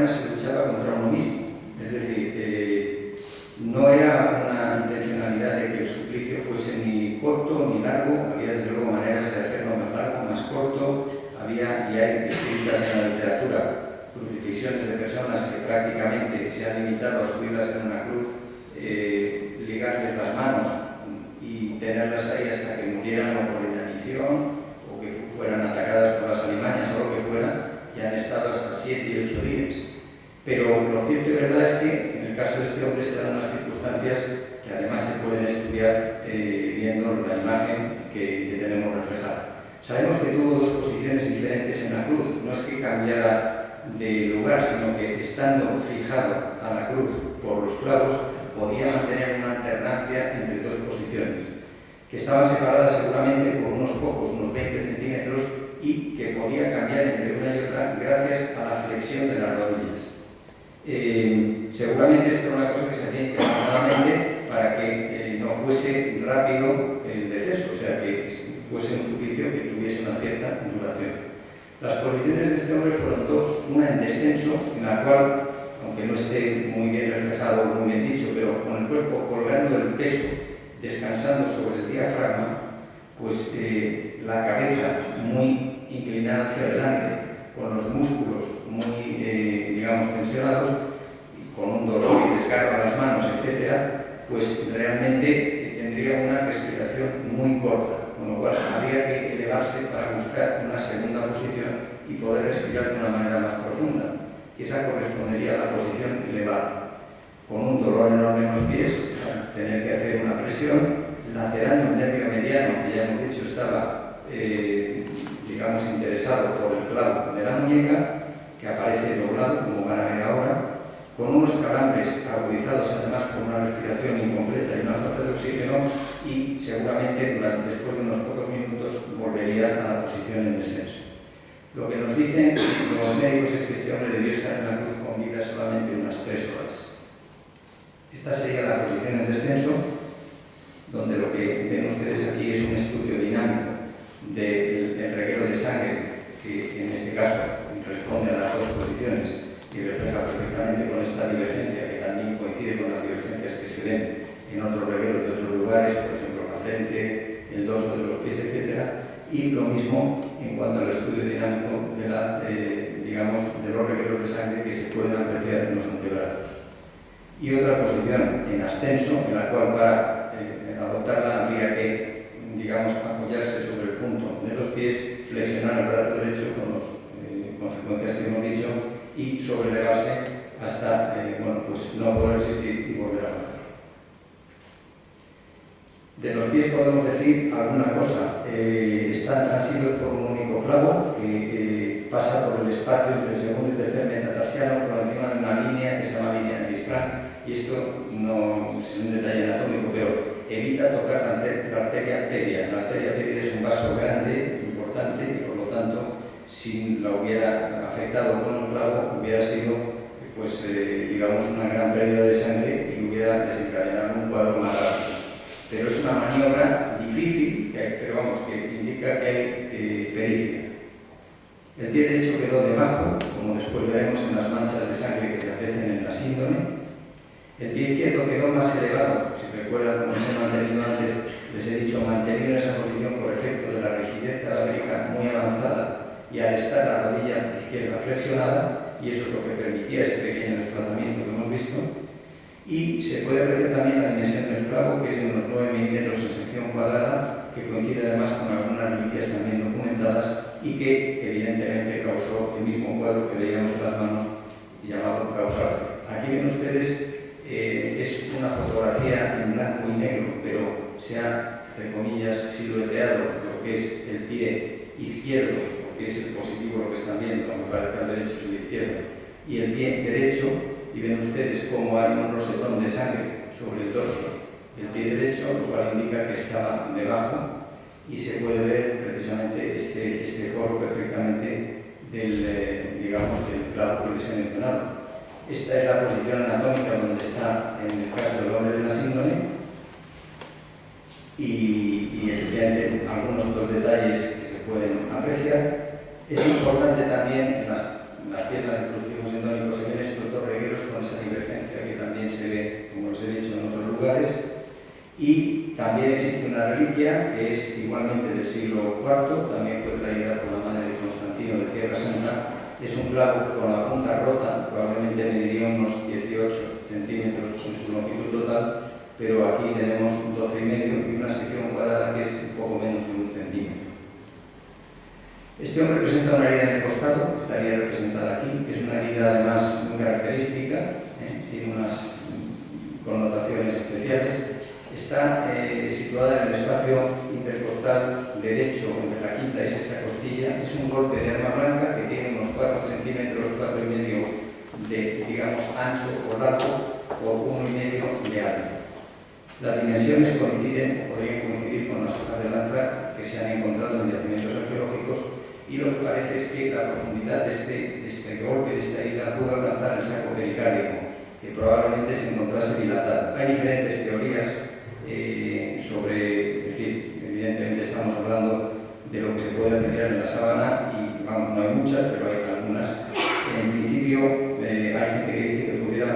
manera se luchaba contra uno mismo. Es decir, no era una intencionalidad de que el suplicio fuese ni corto ni largo, había desde luego maneras de hacerlo más largo, más corto, había, y hay escritas en la literatura, crucifixiones de personas que prácticamente se han limitado a subirlas en una cruz, ligarles las manos y tenerlas ahí hasta que murieran o por inanición o que fueran atacadas por las alimañas o lo que fuera, y han estado hasta 7 y 8 días. Pero lo cierto y verdad es que en el caso de este hombre se dan unas circunstancias que además se pueden estudiar viendo la imagen que tenemos reflejada. Sabemos que tuvo dos posiciones diferentes en la cruz, no es que cambiara de lugar, sino que estando fijado a la cruz por los clavos podía mantener una alternancia entre dos posiciones, que estaban separadas seguramente por unos pocos, unos 20 centímetros, y que podía cambiar entre una y otra gracias a la flexión de las rodillas. Seguramente esto era una cosa que se hacía intencionadamente para que no fuese rápido el deceso, o sea, que fuese un suplicio que tuviese una cierta duración. Las posiciones de este hombre fueron dos, una en descenso, en la cual, aunque no esté muy bien reflejado, muy bien dicho, pero con el cuerpo colgando el peso, descansando sobre el diafragma, pues la cabeza muy inclinada hacia adelante, con los músculos muy, digamos, tensionados, con un dolor y desgarro en las manos, etc., pues realmente tendría una respiración muy corta, con lo cual habría que elevarse para buscar una segunda posición y poder respirar de una manera más profunda, que esa correspondería a la posición elevada, con un dolor enorme en los pies, tener que hacer una presión, lacerando el nervio mediano, que ya hemos dicho estaba, digamos, interesado por el clavo de la muñeca, que aparece doblado, como van a ver ahora, con unos calambres agudizados además por una respiración incompleta y una falta de oxígeno, y seguramente después de unos pocos minutos volvería a la posición en descenso. Lo que nos dicen los médicos es que este hombre debió estar en la cruz con vida solamente unas 3 horas. Esta sería la posición en descenso, donde lo que ven ustedes aquí es un estudio dinámico del reguero de sangre, que en este caso responde a las dos posiciones y refleja perfectamente con esta divergencia, que también coincide con las divergencias que se ven en otros regueros de otros lugares, por ejemplo la frente, el dorso de los pies, etc. Y lo mismo en cuanto al estudio dinámico de, digamos, de los regueros de sangre que se pueden apreciar en los antebrazos. Y otra posición en ascenso, en la cual para adoptarla habría que, digamos, apoyarse sobre el punto de los pies, flexionar el brazo derecho con las consecuencias que hemos dicho y sobrelevarse hasta bueno, pues no poder resistir y volver a bajar. De los pies podemos decir alguna cosa. Están transidos por un único clavo que pasa por el espacio entre el segundo y tercer metatarsiano por encima de una línea que se llama línea de Lisfranc, y esto no es un detalle anatómico, pero evita tocar la arteria pedia. La arteria pedia es un vaso grande, importante, y por lo tanto, si la hubiera afectado con un clavo, hubiera sido, pues, digamos, una gran pérdida de sangre y hubiera desencadenado un cuadro más rápido. Pero es una maniobra difícil, pero vamos, que indica que hay pericia. El pie derecho quedó debajo, como después veremos en las manchas de sangre que se aparecen en la síndrome. El pie izquierdo quedó más elevado, si recuerdan cómo se ha mantenido antes, les he dicho, mantenido en esa posición por efecto de la rigidez cadavérica muy avanzada y al estar la rodilla izquierda flexionada, y eso es lo que permitía ese pequeño desplazamiento que hemos visto. Y se puede apreciar también la dimensión del clavo, que es de unos 9 milímetros en sección cuadrada, que coincide además con algunas reliquias también documentadas y que evidentemente causó el mismo cuadro que veíamos en las manos llamado causal. Aquí ven ustedes, es una fotografía en blanco y negro, pero se ha, entre comillas, silueteado lo que es el pie izquierdo, porque es el positivo lo que están viendo, aunque parece que el derecho es el izquierdo, y el pie derecho, y ven ustedes cómo hay un rosetón de sangre sobre el dorso del pie derecho, lo cual indica que estaba debajo, y se puede ver precisamente este foro perfectamente del, digamos, del clavo que les he mencionado. Esta es la posición anatómica donde está en el caso del hombre de la síndrome, y efectivamente algunos otros detalles que se pueden apreciar. Es importante también en las piernas de crucifijos endónicos se ven convergencia que también se ve, como os he dicho, en otros lugares. Y también existe una reliquia que es igualmente del siglo IV, también fue traída por la mano de Constantino de Tierra Santa. Es un clavo con la punta rota, probablemente mediría unos 18 centímetros en su longitud total, pero aquí tenemos 12,5 y una sección cuadrada que es un poco menos de 1 centímetro. Este hombre presenta una herida en el costado, estaría representada aquí, que es una herida además muy característica, tiene unas connotaciones especiales. Está situada en el espacio intercostal derecho entre la quinta y sexta costilla. Es un golpe de arma blanca que tiene unos 4 centímetros, 4,5 de, digamos, ancho o largo, por 1,5 de alto. Las dimensiones podrían coincidir con las hojas de lanza que se han encontrado en yacimientos arqueológicos, y lo que parece es que la profundidad de este golpe, de esta herida, pudo alcanzar el saco pericárdico, que probablemente se encontrase dilatado. Hay diferentes teorías sobre, es decir, evidentemente estamos hablando de lo que se puede apreciar en la sábana, y vamos, no hay muchas, pero hay algunas. En principio, hay gente que dice que pudiera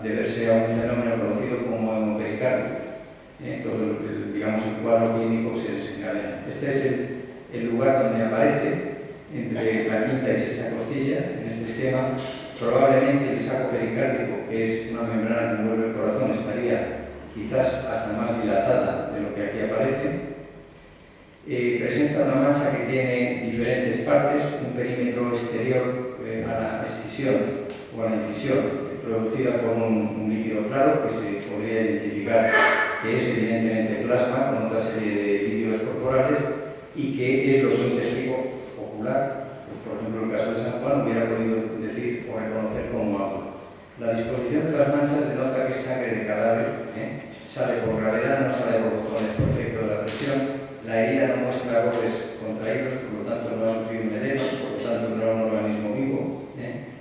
deberse a un fenómeno conocido como hemopericardio. Todo el cuadro clínico se desencadena. Este es el lugar donde aparece, entre la quinta y sexta costilla, en este esquema. Probablemente el saco pericárdico, que es una membrana que envuelve el corazón, estaría quizás hasta más dilatada de lo que aquí aparece. Presenta una mancha que tiene diferentes partes, un perímetro exterior a la escisión o a la incisión, producida por un líquido claro que se podría identificar que es evidentemente plasma, con otra serie de líquidos corporales, y que es lo que un testigo ocular, pues por ejemplo en el caso de San Juan, hubiera podido decir o reconocer como agua. La disposición de las manchas denota que es sangre de cadáver, sale por gravedad, no sale por botones por efecto de la presión. La herida no muestra bordes contraídos, por lo tanto no ha sufrido un edema, por lo tanto no era un organismo vivo,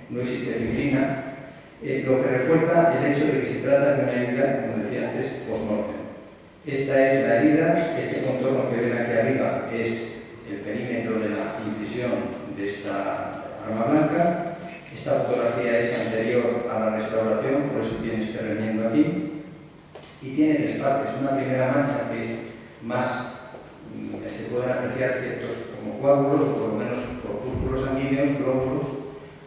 no existe fibrina, lo que refuerza el hecho de que se trata de una herida, como decía antes, post-mortem. Esta es la herida, este contorno que ven aquí arriba es el perímetro de la incisión de esta arma blanca. Esta fotografía es anterior a la restauración, por eso tiene este remiendo aquí. Y tiene 3 partes. Una primera mancha que es más, se pueden apreciar ciertos como coágulos, o por lo menos corpúsculos sanguíneos, glóbulos.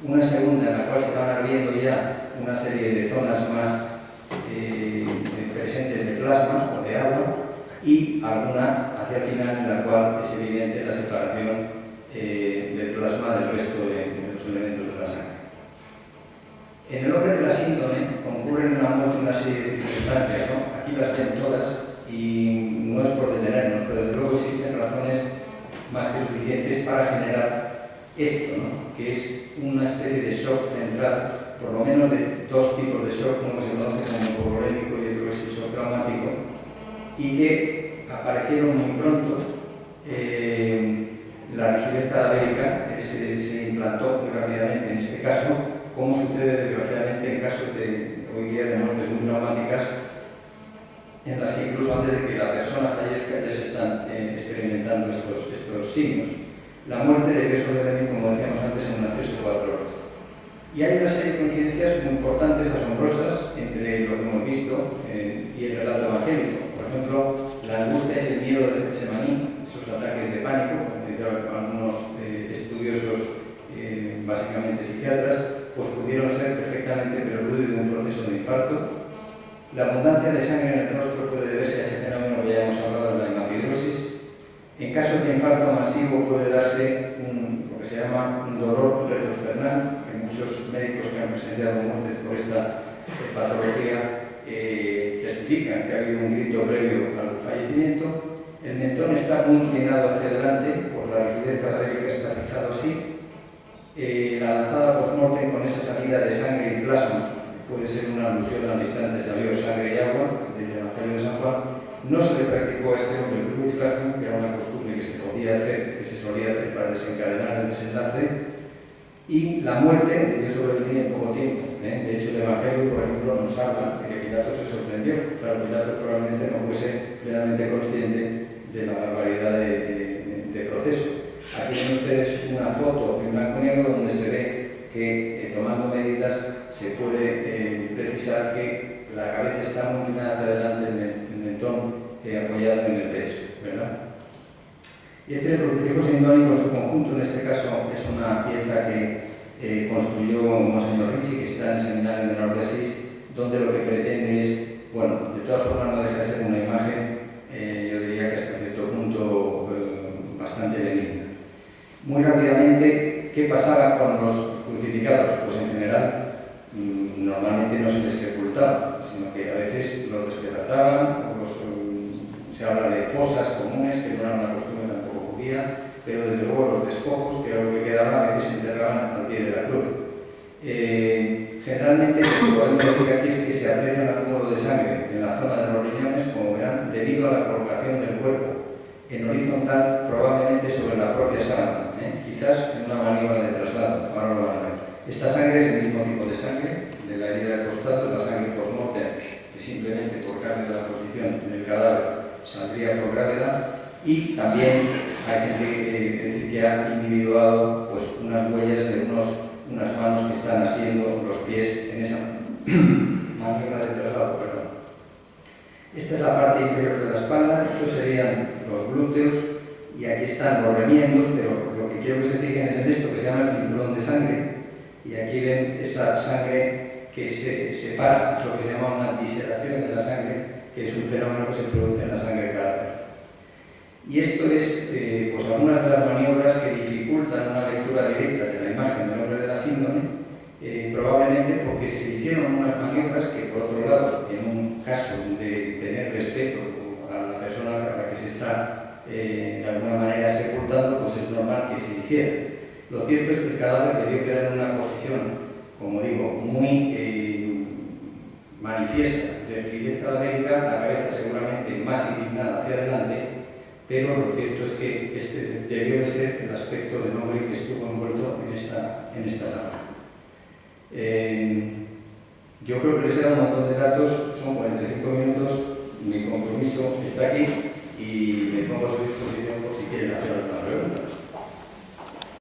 Una segunda en la cual se van abriendo ya una serie de zonas más presentes de plasma o de agua, y alguna hacia el final en la cual es evidente la separación del plasma del resto de los elementos de la sangre. En el orden de la síndrome concurren en la muerte una serie de circunstancias, ¿no? Aquí las ven todas y no es por detenernos, pero desde luego existen razones más que suficientes para generar esto, ¿no? Que es una especie de shock central, por lo menos de 2 tipos de shock, uno que se conoce como hipovolémico y otro que es el shock traumático, y que aparecieron muy pronto. La rigidez cadavérica se implantó muy rápidamente en este caso, como sucede desgraciadamente en casos de hoy día de muertes muy traumáticas, en las que incluso antes de que la persona fallezca ya se están experimentando estos signos. La muerte de Bessover, como decíamos antes, en unas 3 o 4 horas. Y hay una serie de coincidencias muy importantes, asombrosas, entre lo que hemos visto y el relato evangélico. Por ejemplo, la angustia y el miedo de Getsemaní, esos ataques de pánico, como dicen algunos estudiosos, básicamente psiquiatras, pues pudieron ser perfectamente preludio de un proceso de infarto. La abundancia de sangre en el rostro puede deberse a ese fenómeno que ya hemos hablado de la hematidrosis. En caso de infarto masivo puede darse lo que se llama un dolor retroesternal, que muchos médicos que han presenciado muertes por esta patología testifican que ha habido un grito previo al fallecimiento. El mentón está muy inclinado hacia adelante, por la rigidez cadavérica está fijado así. La lanzada post-mortem con esa salida de sangre y plasma puede ser una alusión al instante salió sangre y agua, del Evangelio de San Juan. No se le practicó a este hombre el cruzifragio, que era una costumbre que se podía hacer, que se solía hacer para desencadenar el desenlace, y la muerte debió sobrevivir en poco tiempo. De hecho, el Evangelio, por ejemplo, nos habla de que Pilato se sorprendió. Claro, Pilato probablemente no fuese plenamente consciente de la barbaridad de proceso. Aquí ven ustedes una foto en blanco y negro donde se ve que tomando medidas se puede precisar que la cabeza está muy inclinada hacia adelante, el mentón apoyado en el pecho, ¿verdad? Y este crucifijo sindónico en su conjunto, en este caso, es una pieza que construyó Monseñor Ricci, que está en el Seminario Menor de Asís, donde lo que pretende es, bueno, de todas formas no deja de ser una imagen, yo diría que hasta cierto punto bastante benigna. Muy rápidamente, ¿qué pasaba con los crucificados? Pues en general, normalmente no se les sepultaba, sino que a veces los despedazaban, se habla de fosas comunes, que no era una costumbre tampoco judía, pero desde luego los despojos, que era lo que quedaba, a veces se enterraban al pie de la cruz. Generalmente, lo que podemos decir aquí es que se aprecia un acúmulo de sangre en la zona de los riñones, como verán, debido a la colocación del cuerpo en horizontal, probablemente sobre la propia sábana, quizás en una maniobra de traslado. Ahora lo van a ver. Esta sangre es el mismo tipo de sangre de la herida del costado, la sangre post-mortem, que simplemente por cambio de la posición del cadáver saldría por gravedad, y también hay que decir que ha individuado pues, unas huellas de unas manos que están haciendo los pies en esa maniobra de traslado. Perdón. Esta es la parte inferior de la espalda, estos serían los glúteos, y aquí están los remiendos, pero lo que quiero que se fijen es en esto que se llama el cinturón de sangre, y aquí ven esa sangre que se separa, lo que se llama una diseración de la sangre, que es un fenómeno que se produce en la sangre cadáver. Y esto es pues algunas de las maniobras que dificultan una lectura directa de la imagen del hombre de la síndrome, probablemente porque se hicieron unas maniobras que, por otro lado, en un caso de tener respeto a la persona a la que se está de alguna manera sepultando, pues es normal que se hiciera. Lo cierto es que el cadáver debió quedar en una posición, como digo, muy manifiesta de rigidez cadavérica, la cabeza seguramente más inclinada hacia adelante, pero lo cierto es que este debió de ser el aspecto del hombre que estuvo envuelto en esta sábana. Yo creo que les he dado un montón de datos, son 45 minutos.